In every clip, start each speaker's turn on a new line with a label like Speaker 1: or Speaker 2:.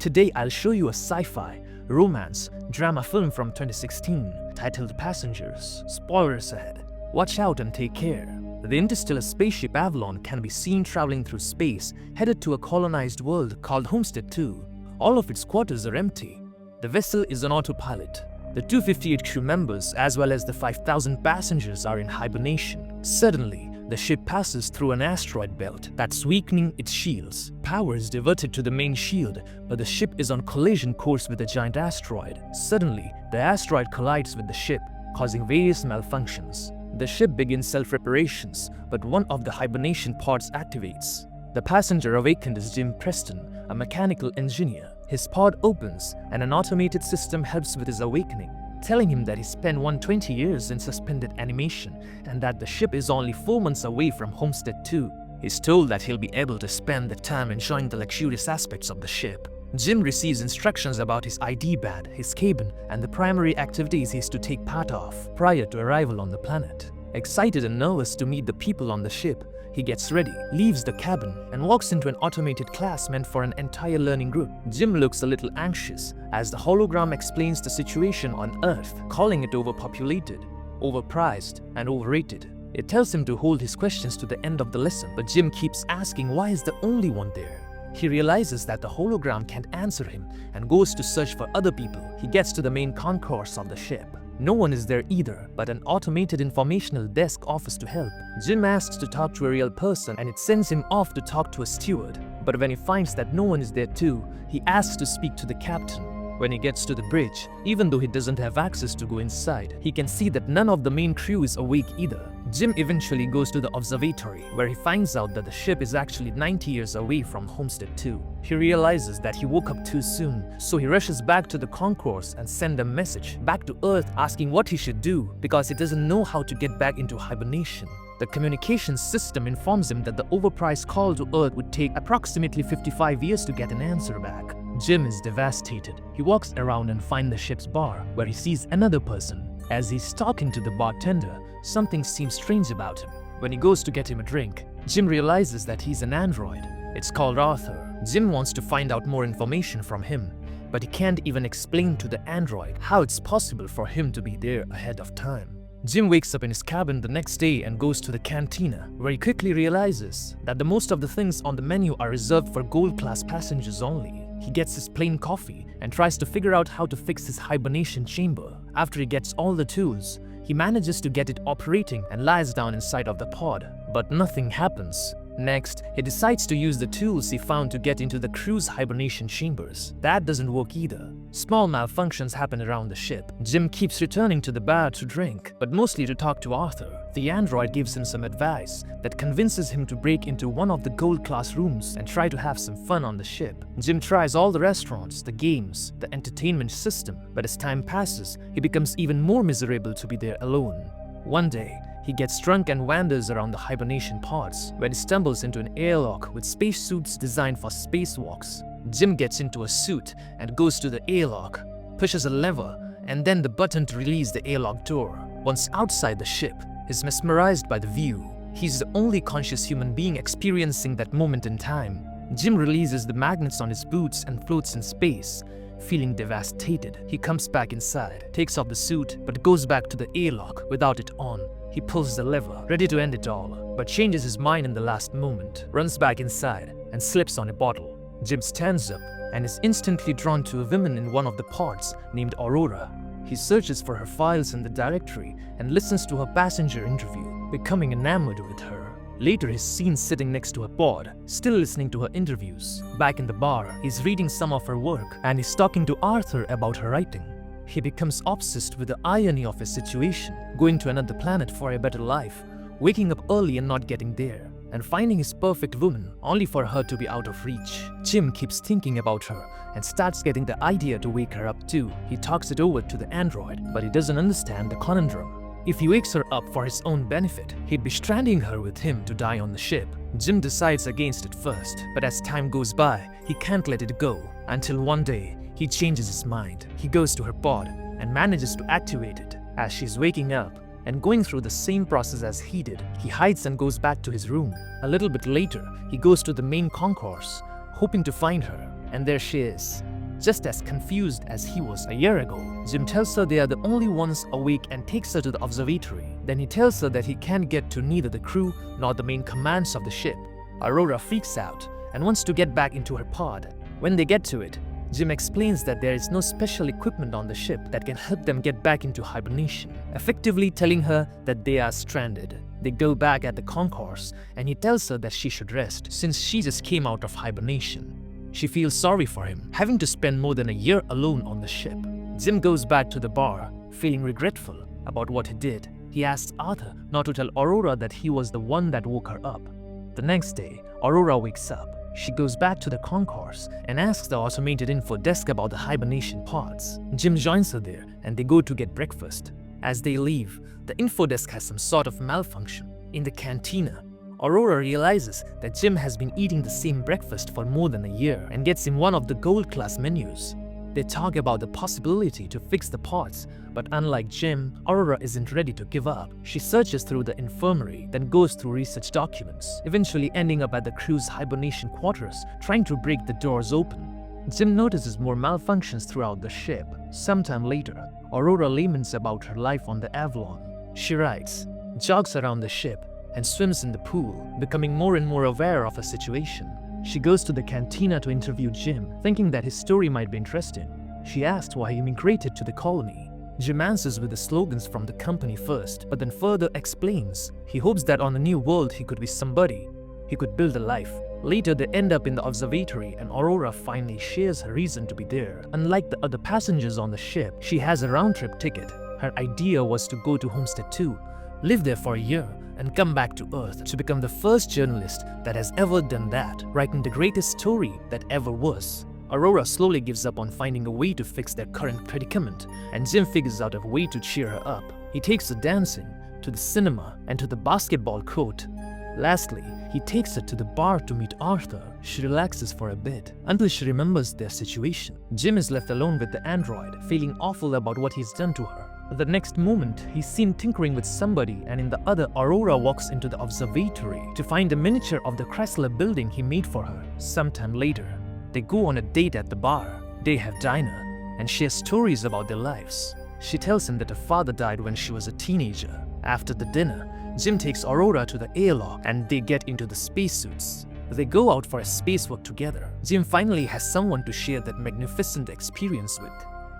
Speaker 1: Today I'll show you a sci-fi, romance, drama film from 2016 titled Passengers. Spoilers ahead. Watch out and take care. The interstellar spaceship Avalon can be seen traveling through space, headed to a colonized world called Homestead 2. All of its quarters are empty. The vessel is on autopilot. The 258 crew members as well as the 5,000 passengers are in hibernation. Suddenly, the ship passes through an asteroid belt that's weakening its shields. Power is diverted to the main shield, but the ship is on collision course with a giant asteroid. Suddenly, the asteroid collides with the ship, causing various malfunctions. The ship begins self-reparations, but one of the hibernation pods activates. The passenger awakened is Jim Preston, a mechanical engineer. His pod opens, and an automated system helps with his awakening, telling him that he spent 120 years in suspended animation and that the ship is only 4 months away from Homestead 2. He's told that he'll be able to spend the time enjoying the luxurious aspects of the ship. Jim receives instructions about his ID badge, his cabin, and the primary activities he's to take part of prior to arrival on the planet. Excited and nervous to meet the people on the ship, he gets ready, leaves the cabin, and walks into an automated class meant for an entire learning group. Jim looks a little anxious as the hologram explains the situation on Earth, calling it overpopulated, overpriced, and overrated. It tells him to hold his questions to the end of the lesson, but Jim keeps asking why he's the only one there. He realizes that the hologram can't answer him and goes to search for other people. He gets to the main concourse of the ship. No one is there either, but an automated informational desk offers to help. Jim asks to talk to a real person and it sends him off to talk to a steward. But when he finds that no one is there too, he asks to speak to the captain. When he gets to the bridge, even though he doesn't have access to go inside, he can see that none of the main crew is awake either. Jim eventually goes to the observatory, where he finds out that the ship is actually 90 years away from Homestead 2. He realizes that he woke up too soon, so he rushes back to the concourse and sends a message back to Earth asking what he should do because he doesn't know how to get back into hibernation. The communications system informs him that the overpriced call to Earth would take approximately 55 years to get an answer back. Jim is devastated. He walks around and finds the ship's bar, where he sees another person. As he's talking to the bartender, something seems strange about him. When he goes to get him a drink, Jim realizes that he's an android. It's called Arthur. Jim wants to find out more information from him, but he can't even explain to the android how it's possible for him to be there ahead of time. Jim wakes up in his cabin the next day and goes to the cantina, where he quickly realizes that the most of the things on the menu are reserved for gold-class passengers only. He gets his plain coffee and tries to figure out how to fix his hibernation chamber. After he gets all the tools, he manages to get it operating and lies down inside of the pod, but nothing happens. Next, he decides to use the tools he found to get into the crew's hibernation chambers. That doesn't work either. Small malfunctions happen around the ship. Jim keeps returning to the bar to drink, but mostly to talk to Arthur. The android gives him some advice that convinces him to break into one of the gold-class rooms and try to have some fun on the ship. Jim tries all the restaurants, the games, the entertainment system, but as time passes, he becomes even more miserable to be there alone. One day, he gets drunk and wanders around the hibernation pods when he stumbles into an airlock with spacesuits designed for spacewalks. Jim gets into a suit and goes to the airlock, pushes a lever, and then the button to release the airlock door. Once outside the ship, he's mesmerized by the view. He's the only conscious human being experiencing that moment in time. Jim releases the magnets on his boots and floats in space. Feeling devastated, he comes back inside, takes off the suit, but goes back to the airlock without it on. He pulls the lever, ready to end it all, but changes his mind in the last moment, runs back inside, and slips on a bottle. Jim stands up and is instantly drawn to a woman in one of the pods named Aurora. He searches for her files in the directory and listens to her passenger interview, becoming enamored with her. Later, he's seen sitting next to a pod, still listening to her interviews. Back in the bar, he's reading some of her work and he's talking to Arthur about her writing. He becomes obsessed with the irony of his situation, going to another planet for a better life, waking up early and not getting there, and finding his perfect woman only for her to be out of reach. Jim keeps thinking about her and starts getting the idea to wake her up too. He talks it over to the android, but he doesn't understand the conundrum. If he wakes her up for his own benefit, he'd be stranding her with him to die on the ship. Jim decides against it first, but as time goes by, he can't let it go, until one day, he changes his mind. He goes to her pod and manages to activate it. As she's waking up and going through the same process as he did, he hides and goes back to his room. A little bit later, he goes to the main concourse, hoping to find her, and there she is. just as confused as he was a year ago. Jim tells her they are the only ones awake and takes her to the observatory. Then he tells her that he can't get to neither the crew nor the main commands of the ship. Aurora freaks out and wants to get back into her pod. When they get to it, Jim explains that there is no special equipment on the ship that can help them get back into hibernation, effectively telling her that they are stranded. They go back at the concourse and he tells her that she should rest since she just came out of hibernation. She feels sorry for him, having to spend more than a year alone on the ship. Jim goes back to the bar, feeling regretful about what he did. He asks Arthur not to tell Aurora that he was the one that woke her up. The next day, Aurora wakes up. She goes back to the concourse and asks the automated info desk about the hibernation pods. Jim joins her there and they go to get breakfast. As they leave, the info desk has some sort of malfunction. In the cantina, Aurora realizes that Jim has been eating the same breakfast for more than a year and gets him one of the gold class menus. They talk about the possibility to fix the pods, but unlike Jim, Aurora isn't ready to give up. She searches through the infirmary, then goes through research documents, eventually ending up at the crew's hibernation quarters, trying to break the doors open. Jim notices more malfunctions throughout the ship. Sometime later, Aurora laments about her life on the Avalon. She writes, jogs around the ship, and swims in the pool, becoming more and more aware of her situation. She goes to the cantina to interview Jim, thinking that his story might be interesting. She asked why he immigrated to the colony. Jim answers with the slogans from the company first, but then further explains he hopes that on a new world he could be somebody. He could build a life. Later they end up in the observatory and Aurora finally shares her reason to be there. Unlike the other passengers on the ship, she has a round-trip ticket. Her idea was to go to Homestead 2, live there for a year, and come back to Earth to become the first journalist that has ever done that, writing the greatest story that ever was. Aurora slowly gives up on finding a way to fix their current predicament, and Jim figures out a way to cheer her up. He takes her dancing, to the cinema, and to the basketball court. Lastly, he takes her to the bar to meet Arthur. She relaxes for a bit, until she remembers their situation. Jim is left alone with the android, feeling awful about what he's done to her. The next moment, he's seen tinkering with somebody, and in the other, Aurora walks into the observatory to find a miniature of the Chrysler building he made for her. Sometime later, they go on a date at the bar. They have dinner and share stories about their lives. She tells him that her father died when she was a teenager. After the dinner, Jim takes Aurora to the airlock and they get into the spacesuits. They go out for a spacewalk together. Jim finally has someone to share that magnificent experience with.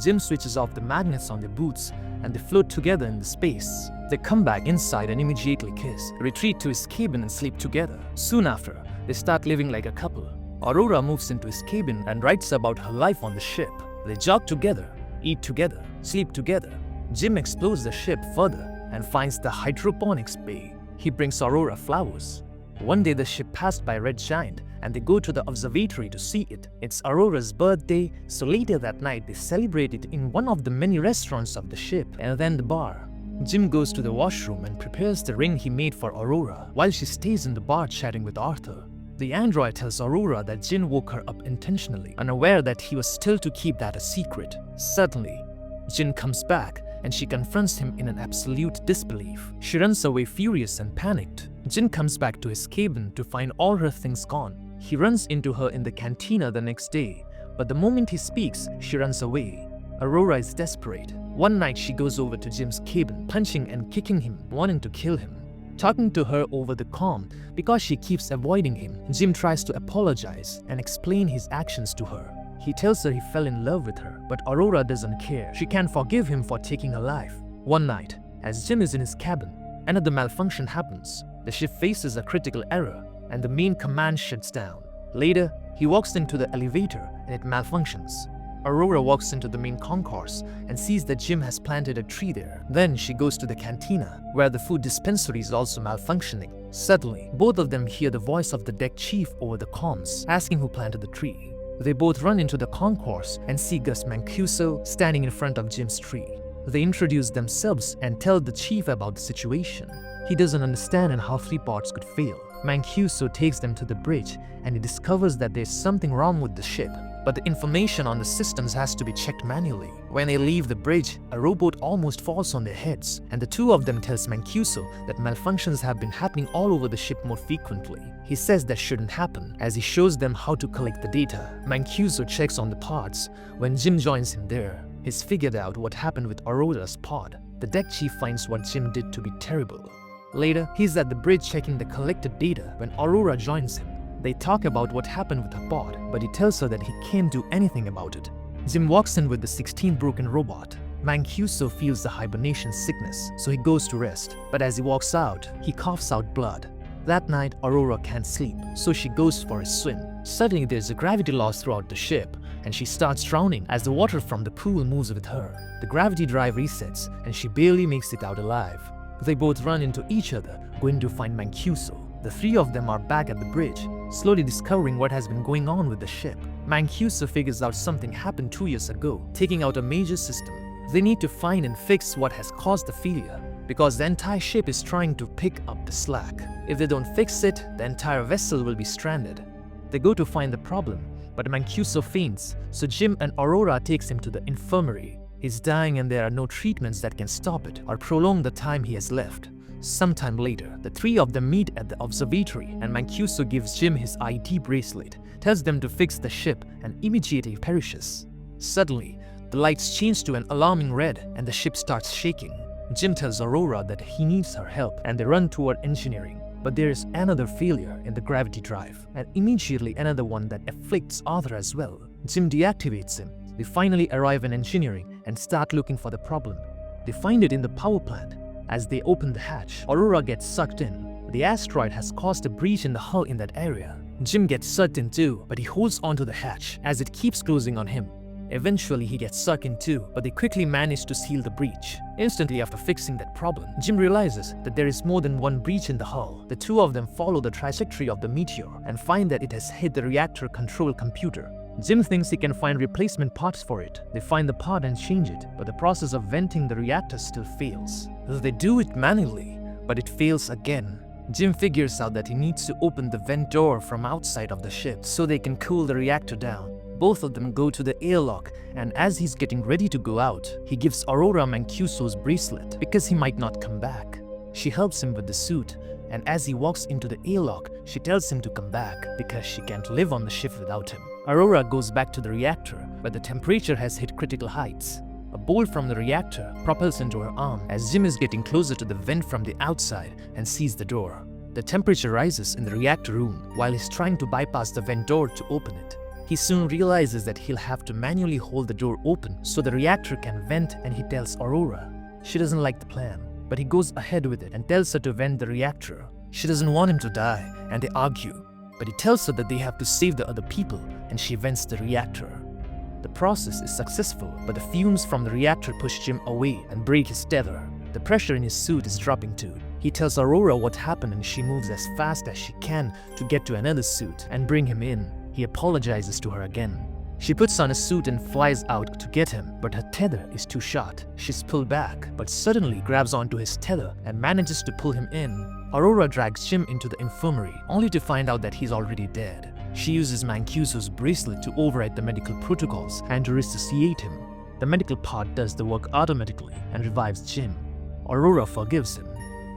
Speaker 1: Jim switches off the magnets on their boots and they float together in the space. They come back inside and immediately kiss, retreat to his cabin and sleep together. Soon after, they start living like a couple. Aurora moves into his cabin and writes about her life on the ship. They jog together, eat together, sleep together. Jim explores the ship further and finds the hydroponics bay. He brings Aurora flowers. One day the ship passed by a red giant and they go to the observatory to see it. It's Aurora's birthday, so later that night they celebrate it in one of the many restaurants of the ship and then the bar. Jim goes to the washroom and prepares the ring he made for Aurora while she stays in the bar chatting with Arthur. The android tells Aurora that Jim woke her up intentionally, unaware that he was still to keep that a secret. Suddenly, Jin comes back and she confronts him in an absolute disbelief. She runs away furious and panicked. Jin comes back to his cabin to find all her things gone. He runs into her in the cantina the next day, but the moment he speaks, she runs away. Aurora is desperate. One night she goes over to Jim's cabin, punching and kicking him, wanting to kill him. Talking to her over the comm because she keeps avoiding him, Jim tries to apologize and explain his actions to her. He tells her he fell in love with her, but Aurora doesn't care. She can't forgive him for taking her life. One night, as Jim is in his cabin, another malfunction happens. The ship faces a critical error and the main command shuts down. Later, he walks into the elevator and it malfunctions. Aurora walks into the main concourse and sees that Jim has planted a tree there. Then she goes to the cantina, where the food dispensary is also malfunctioning. Suddenly, both of them hear the voice of the deck chief over the comms, asking who planted the tree. They both run into the concourse and see Gus Mancuso standing in front of Jim's tree. They introduce themselves and tell the chief about the situation. He doesn't understand and how 3 parts could fail. Mancuso takes them to the bridge and he discovers that there's something wrong with the ship. but the information on the systems has to be checked manually. When they leave the bridge, a robot almost falls on their heads, and the two of them tells Mancuso that malfunctions have been happening all over the ship more frequently. He says that shouldn't happen, as he shows them how to collect the data. Mancuso checks on the pods. When Jim joins him there, he's figured out what happened with Aurora's pod. The deck chief finds what Jim did to be terrible. Later, he's at the bridge checking the collected data when Aurora joins him. They talk about what happened with her pod, but he tells her that he can't do anything about it. Jim walks in with the 16th broken robot. Mancuso feels the hibernation sickness, so he goes to rest. But as he walks out, he coughs out blood. That night, Aurora can't sleep, so she goes for a swim. Suddenly, there's a gravity loss throughout the ship, and she starts drowning as the water from the pool moves with her. The gravity drive resets, and she barely makes it out alive. They both run into each other, going to find Mancuso. The three of them are back at the bridge, slowly discovering what has been going on with the ship. Mancuso figures out something happened 2 years ago, taking out a major system. They need to find and fix what has caused the failure, because the entire ship is trying to pick up the slack. If they don't fix it, the entire vessel will be stranded. They go to find the problem, but Mancuso faints, so Jim and Aurora takes him to the infirmary. He's dying and there are no treatments that can stop it or prolong the time he has left. Sometime later, the three of them meet at the observatory, and Mancuso gives Jim his ID bracelet, tells them to fix the ship, and immediately perishes. Suddenly, the lights change to an alarming red and the ship starts shaking. Jim tells Aurora that he needs her help, and they run toward engineering. But there is another failure in the gravity drive, and immediately another one that afflicts Arthur as well. Jim deactivates him. They finally arrive in engineering and start looking for the problem. They find it in the power plant. As they open the hatch, Aurora gets sucked in. The asteroid has caused a breach in the hull in that area. Jim gets sucked in too, but he holds onto the hatch as it keeps closing on him. Eventually, he gets sucked in too, but they quickly manage to seal the breach. Instantly after fixing that problem, Jim realizes that there is more than one breach in the hull. The two of them follow the trajectory of the meteor and find that it has hit the reactor control computer. Jim thinks he can find replacement parts for it. They find the part and change it, but the process of venting the reactor still fails. They do it manually, but it fails again. Jim figures out that he needs to open the vent door from outside of the ship so they can cool the reactor down. Both of them go to the airlock, and as he's getting ready to go out, he gives Aurora Mancuso's bracelet because he might not come back. She helps him with the suit, and as he walks into the airlock, she tells him to come back because she can't live on the ship without him. Aurora goes back to the reactor, but the temperature has hit critical heights. A bolt from the reactor propels into her arm as Jim is getting closer to the vent from the outside and sees the door. The temperature rises in the reactor room while he's trying to bypass the vent door to open it. He soon realizes that he'll have to manually hold the door open so the reactor can vent, and he tells Aurora. She doesn't like the plan, but he goes ahead with it and tells her to vent the reactor. She doesn't want him to die, and they argue. But he tells her that they have to save the other people, and she vents the reactor. The process is successful, but the fumes from the reactor push Jim away and break his tether. The pressure in his suit is dropping too. He tells Aurora what happened, and she moves as fast as she can to get to another suit and bring him in. He apologizes to her again. She puts on a suit and flies out to get him, but her tether is too short. She's pulled back, but suddenly grabs onto his tether and manages to pull him in. Aurora drags Jim into the infirmary, only to find out that he's already dead. She uses Mancuso's bracelet to override the medical protocols and to resuscitate him. The medical part does the work automatically and revives Jim. Aurora forgives him.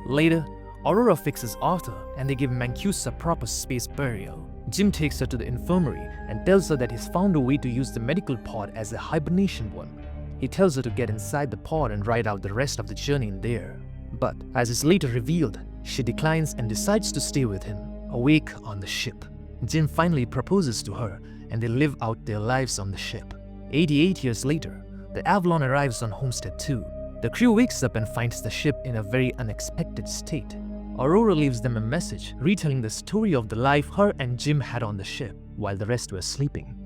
Speaker 1: Later, Aurora fixes Arthur, and they give Mancuso proper space burial. Jim takes her to the infirmary and tells her that he's found a way to use the medical pod as a hibernation one. He tells her to get inside the pod and ride out the rest of the journey in there. But, as is later revealed, she declines and decides to stay with him, awake on the ship. Jim finally proposes to her, and they live out their lives on the ship. 88 years later, the Avalon arrives on Homestead 2. The crew wakes up and finds the ship in a very unexpected state. Aurora leaves them a message retelling the story of the life her and Jim had on the ship while the rest were sleeping.